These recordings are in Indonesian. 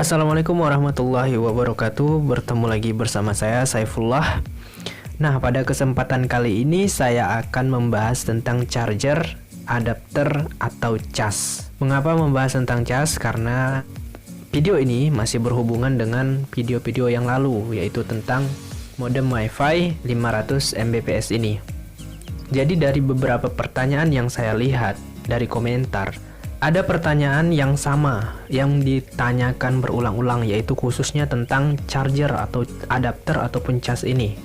Assalamualaikum warahmatullahi wabarakatuh. Bertemu lagi bersama saya Saifullah. Nah, pada kesempatan kali ini saya akan membahas tentang charger, adapter, atau cas. Mengapa membahas tentang cas? Karena video ini masih berhubungan dengan video-video yang lalu, yaitu tentang modem WiFi 500 Mbps ini. Jadi dari beberapa pertanyaan yang saya lihat dari komentar, ada pertanyaan yang sama yang ditanyakan berulang-ulang, yaitu khususnya tentang charger atau adapter ataupun cas ini.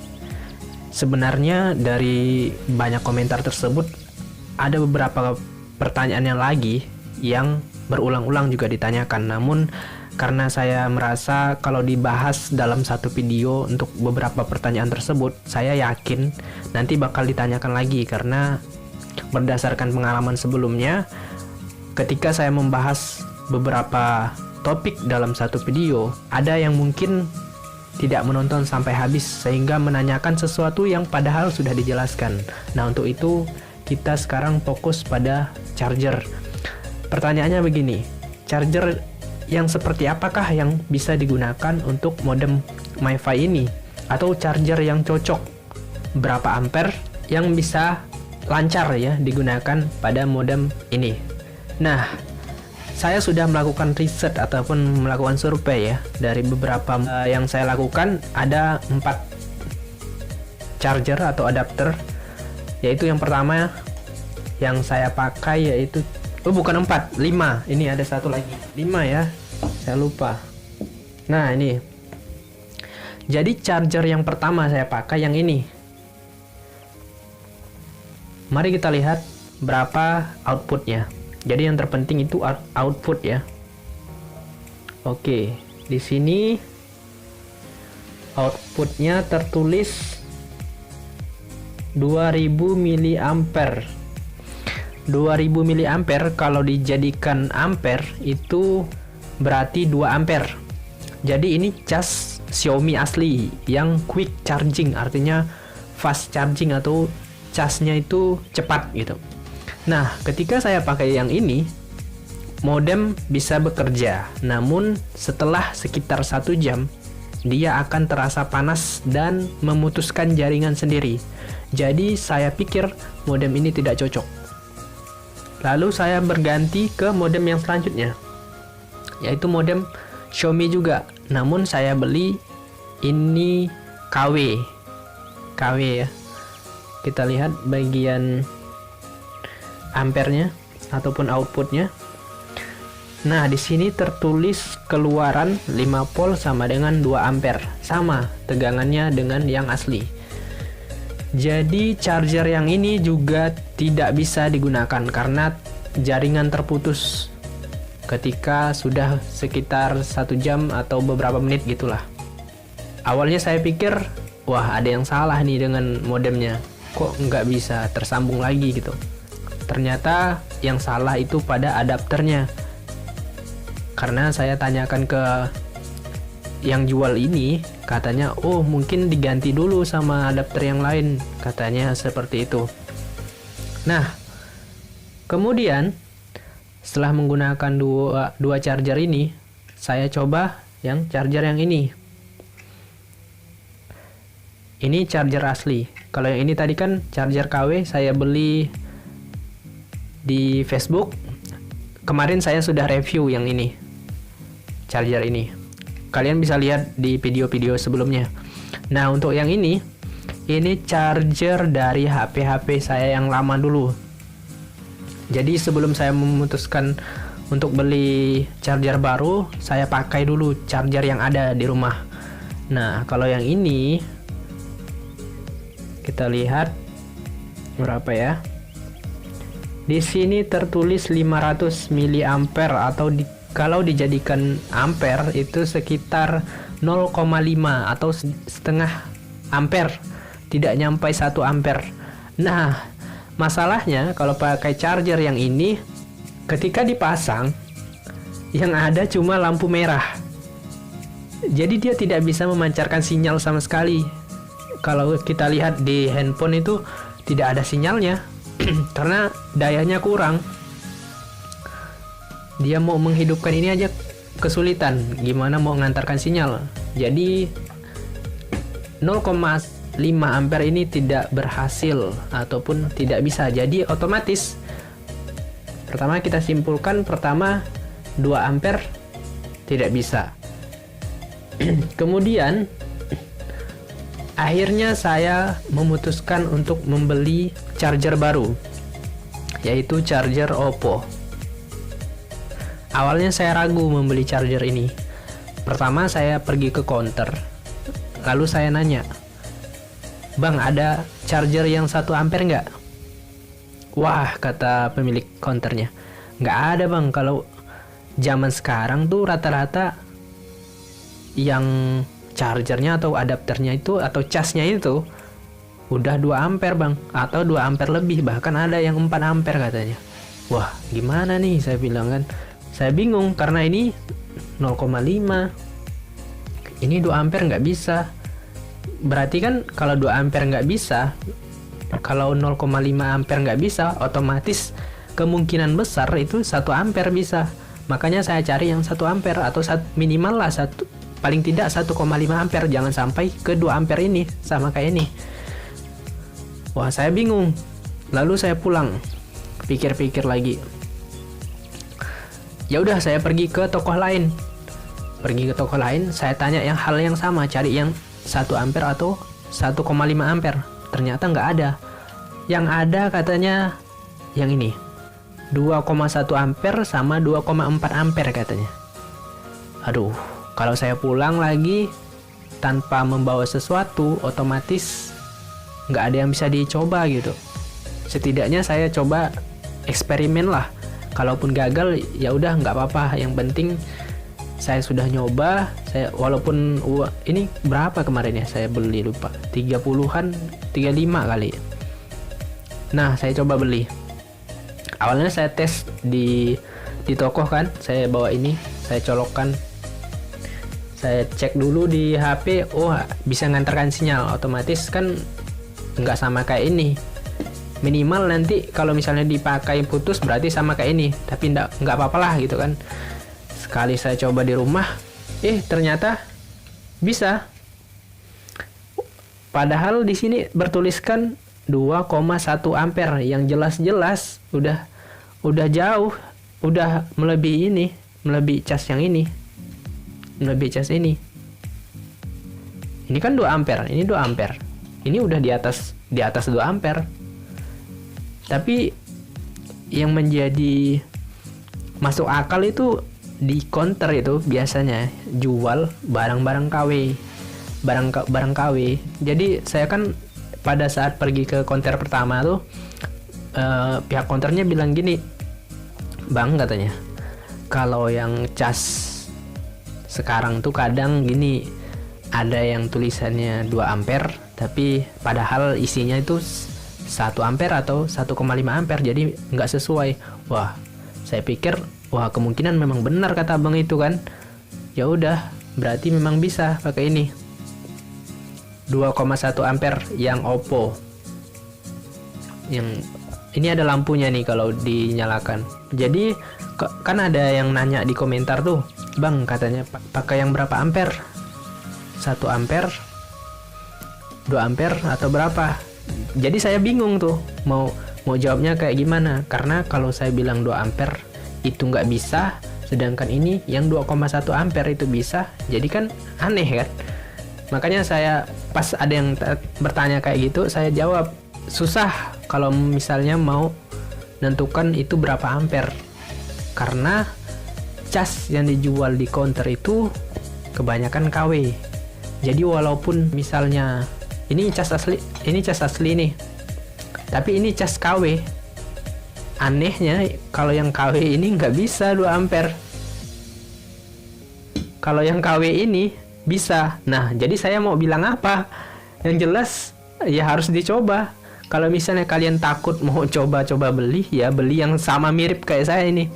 Sebenarnya dari banyak komentar tersebut ada beberapa pertanyaan yang lagi yang berulang-ulang juga ditanyakan. Namun karena saya merasa kalau dibahas dalam satu video untuk beberapa pertanyaan tersebut, saya yakin nanti bakal ditanyakan lagi, karena berdasarkan pengalaman sebelumnya, ketika saya membahas beberapa topik dalam satu video, ada yang mungkin tidak menonton sampai habis sehingga menanyakan sesuatu yang padahal sudah dijelaskan. Nah, untuk itu kita sekarang fokus pada charger. Pertanyaannya begini, charger yang seperti apakah yang bisa digunakan untuk modem WiFi ini? Atau charger yang cocok berapa ampere yang bisa lancar ya digunakan pada modem ini? Nah, saya sudah melakukan riset ataupun melakukan survei ya. Dari beberapa yang saya lakukan, ada 4 charger atau adapter. Yaitu yang pertama yang saya pakai yaitu, bukan 4, 5. Ini ada satu lagi, 5 ya, saya lupa. Nah, ini. Jadi charger yang pertama saya pakai yang ini. Mari kita lihat berapa outputnya. Jadi yang terpenting itu output ya. Oke, di sini outputnya tertulis 2000 mAh. 2000 mAh kalau dijadikan ampere itu berarti 2 ampere. Jadi ini cas Xiaomi asli yang quick charging, artinya fast charging atau casnya itu cepat gitu. Nah, ketika saya pakai yang ini, modem bisa bekerja, namun setelah sekitar 1 jam dia akan terasa panas dan memutuskan jaringan sendiri. Jadi saya pikir modem ini tidak cocok. Lalu saya berganti ke modem yang selanjutnya, yaitu modem Xiaomi juga, namun saya beli ini KW ya. Kita lihat bagian ampernya ataupun outputnya. Nah, di sini tertulis keluaran 5 volt sama dengan 2 ampere, sama tegangannya dengan yang asli. Jadi charger yang ini juga tidak bisa digunakan karena jaringan terputus ketika sudah sekitar 1 jam atau beberapa menit gitulah. Awalnya saya pikir, wah, ada yang salah nih dengan modemnya, kok nggak bisa tersambung lagi gitu. Ternyata yang salah itu pada adapternya. Karena saya tanyakan ke yang jual ini, katanya, oh mungkin diganti dulu sama adapter yang lain, katanya seperti itu. Nah, kemudian setelah menggunakan dua charger ini, saya coba yang charger yang ini. Ini charger asli. Kalau yang ini tadi kan charger KW, saya beli di Facebook. Kemarin saya sudah review yang ini, charger ini. Kalian bisa lihat di video-video sebelumnya. Nah, untuk yang ini charger dari HP saya yang lama dulu. Jadi sebelum saya memutuskan untuk beli charger baru, saya pakai dulu charger yang ada di rumah. Nah, kalau yang ini kita lihat berapa ya? Di sini tertulis 500 mAh atau kalau dijadikan ampere itu sekitar 0,5 atau setengah ampere, tidak nyampe 1 ampere. Nah, masalahnya kalau pakai charger yang ini, ketika dipasang yang ada cuma lampu merah. Jadi dia tidak bisa memancarkan sinyal sama sekali. Kalau kita lihat di handphone itu tidak ada sinyalnya karena dayanya kurang. Dia mau menghidupkan ini aja kesulitan gimana mau mengantarkan sinyal. Jadi 0,5 ampere ini tidak berhasil ataupun tidak bisa. Jadi otomatis pertama kita simpulkan, 2 ampere tidak bisa. Kemudian akhirnya saya memutuskan untuk membeli charger baru, yaitu charger Oppo. Awalnya saya ragu membeli charger ini. Pertama saya pergi ke counter, lalu saya nanya, "Bang, ada charger yang 1 ampere nggak?" Wah, kata pemilik counternya, "Nggak ada bang, kalau zaman sekarang tuh rata-rata yang chargernya atau adapternya itu atau casnya itu udah 2 ampere bang, atau 2 ampere lebih, bahkan ada yang 4 ampere katanya." Wah, gimana nih, saya bilang kan. Saya bingung karena ini 0,5, ini 2 ampere nggak bisa. Berarti kan kalau 2 ampere nggak bisa, kalau 0,5 ampere nggak bisa, otomatis kemungkinan besar itu 1 ampere bisa. Makanya saya cari yang 1 ampere atau minimal lah paling tidak 1,5 ampere, jangan sampai ke 2 ampere ini sama kayak ini. Wah, saya bingung. Lalu saya pulang, pikir-pikir lagi. Ya udah, saya pergi ke toko lain. Saya tanya hal yang sama, cari yang 1 ampere atau 1,5 ampere. Ternyata nggak ada. Yang ada katanya yang ini, 2,1 ampere sama 2,4 ampere katanya. Aduh, kalau saya pulang lagi tanpa membawa sesuatu, otomatis nggak ada yang bisa dicoba gitu. Setidaknya saya coba eksperimen lah. Kalaupun gagal, ya udah nggak apa-apa. Yang penting saya sudah nyoba. Walaupun ini berapa kemarin ya saya beli, lupa, 30-an, 35 kali. Nah, saya coba beli. Awalnya saya tes di toko kan, saya bawa ini, saya colokkan. Saya cek dulu di HP, bisa ngantarkan sinyal. Otomatis kan nggak sama kayak ini. Minimal nanti kalau misalnya dipakai putus berarti sama kayak ini. Tapi nggak apa-apa lah gitu kan. Sekali saya coba di rumah, ternyata bisa. Padahal di sini bertuliskan 2,1 ampere, yang jelas-jelas udah jauh, udah melebihi cas yang ini. Melebihi cas ini. Ini kan 2 ampere, ini 2 ampere. Ini udah di atas 2 ampere. Tapi yang menjadi masuk akal itu di counter itu biasanya jual barang-barang KW. Barang KW. Jadi saya kan pada saat pergi ke counter pertama tuh pihak counternya bilang gini, "Bang," katanya, "kalau yang cas sekarang tuh kadang gini, ada yang tulisannya 2 ampere tapi padahal isinya itu 1 ampere atau 1,5 ampere, jadi nggak sesuai." Wah, saya pikir kemungkinan memang benar kata abang itu kan. Ya udah, berarti memang bisa pakai ini 2,1 ampere yang Oppo. Yang ini ada lampunya nih kalau dinyalakan. Jadi kan ada yang nanya di komentar tuh, "Bang," katanya, "pakai yang berapa ampere? 1 ampere, 2 ampere atau berapa?" Jadi saya bingung tuh mau jawabnya kayak gimana, karena kalau saya bilang 2 ampere itu nggak bisa, sedangkan ini yang 2,1 ampere itu bisa. Jadi kan aneh kan. Makanya saya pas ada yang bertanya kayak gitu, saya jawab, susah kalau misalnya mau nentukan itu berapa ampere, karena cas yang dijual di counter itu kebanyakan KW. Jadi walaupun misalnya ini cas asli nih, tapi ini cas KW. Anehnya kalau yang KW ini nggak bisa 2 ampere. Kalau yang KW ini bisa. Nah, jadi saya mau bilang apa? Yang jelas ya harus dicoba. Kalau misalnya kalian takut mau coba-coba beli, ya beli yang sama mirip kayak saya ini,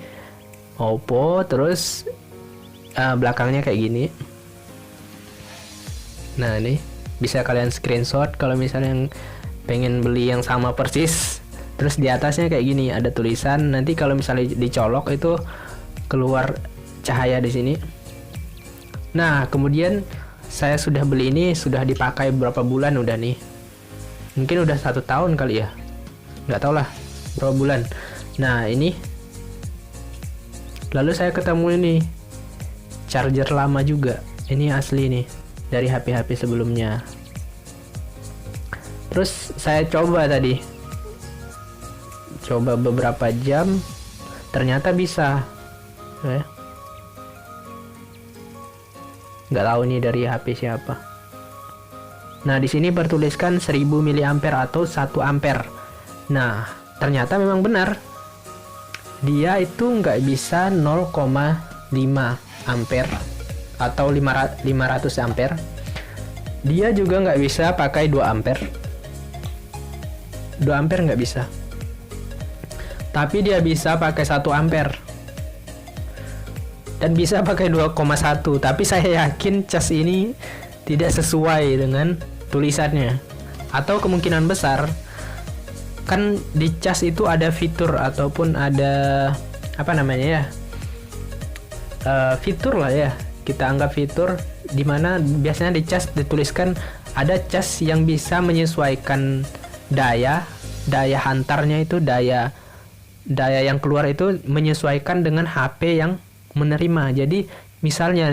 Oppo, terus belakangnya kayak gini. Nah, ini bisa kalian screenshot kalau misalnya yang pengen beli yang sama persis. Terus di atasnya kayak gini ada tulisan. Nanti kalau misalnya dicolok itu keluar cahaya di sini. Nah, kemudian saya sudah beli ini, sudah dipakai berapa bulan udah nih. Mungkin udah 1 tahun kali ya. Nggak tau lah berapa bulan. Nah, ini. Lalu saya ketemu ini. Charger lama juga. Ini asli nih. Dari HP-HP sebelumnya. Terus saya coba tadi. Coba beberapa jam. Ternyata bisa. Nggak tahu nih dari HP siapa. Nah, di sini bertuliskan 1000 mAh atau 1 ampere. Nah, ternyata memang benar. Dia itu nggak bisa 0,5 ampere atau 500 ampere. Dia juga nggak bisa pakai 2 ampere. 2 ampere nggak bisa. Tapi dia bisa pakai 1 ampere. Dan bisa pakai 2,1. Tapi saya yakin cas ini tidak sesuai dengan tulisannya. Atau kemungkinan besar, kan di cas itu ada fitur ataupun ada apa namanya ya, fitur lah ya, kita anggap fitur, dimana biasanya di cas dituliskan ada cas yang bisa menyesuaikan daya hantarnya, itu daya yang keluar itu menyesuaikan dengan HP yang menerima. Jadi misalnya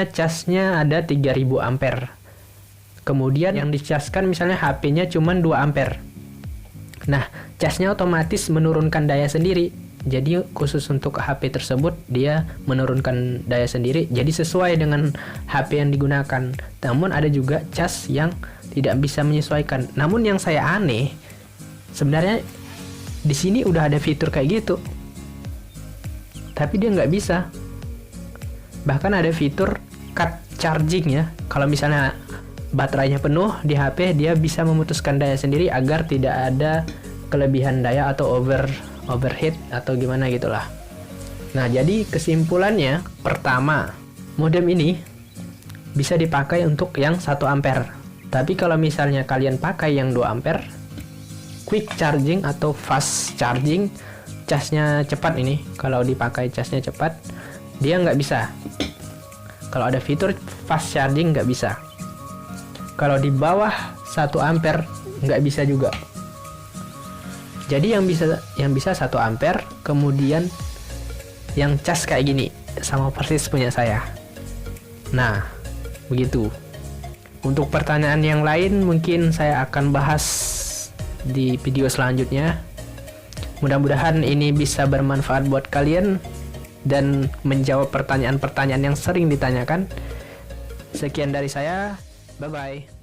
casnya ada 3000 ampere. Kemudian yang dicaskan misalnya HP-nya cuma 2 ampere. Nah, casnya otomatis menurunkan daya sendiri. Jadi khusus untuk HP tersebut dia menurunkan daya sendiri. Jadi sesuai dengan HP yang digunakan. Namun ada juga cas yang tidak bisa menyesuaikan. Namun yang saya aneh, sebenarnya di sini udah ada fitur kayak gitu. Tapi dia nggak bisa. Bahkan ada fitur cut charging ya. Kalau misalnya baterainya penuh di HP, dia bisa memutuskan daya sendiri agar tidak ada kelebihan daya atau overheat atau gimana gitulah. Nah, jadi kesimpulannya, pertama, modem ini bisa dipakai untuk yang 1 ampere. Tapi kalau misalnya kalian pakai yang 2 ampere, quick charging atau fast charging, casnya cepat ini. Kalau dipakai casnya cepat, dia nggak bisa. Kalau ada fitur fast charging nggak bisa. Kalau di bawah 1 ampere nggak bisa juga. Jadi yang bisa 1 ampere, kemudian yang cas kayak gini, sama persis punya saya. Nah, begitu. Untuk pertanyaan yang lain mungkin saya akan bahas di video selanjutnya. Mudah-mudahan ini bisa bermanfaat buat kalian dan menjawab pertanyaan-pertanyaan yang sering ditanyakan. Sekian dari saya, bye-bye.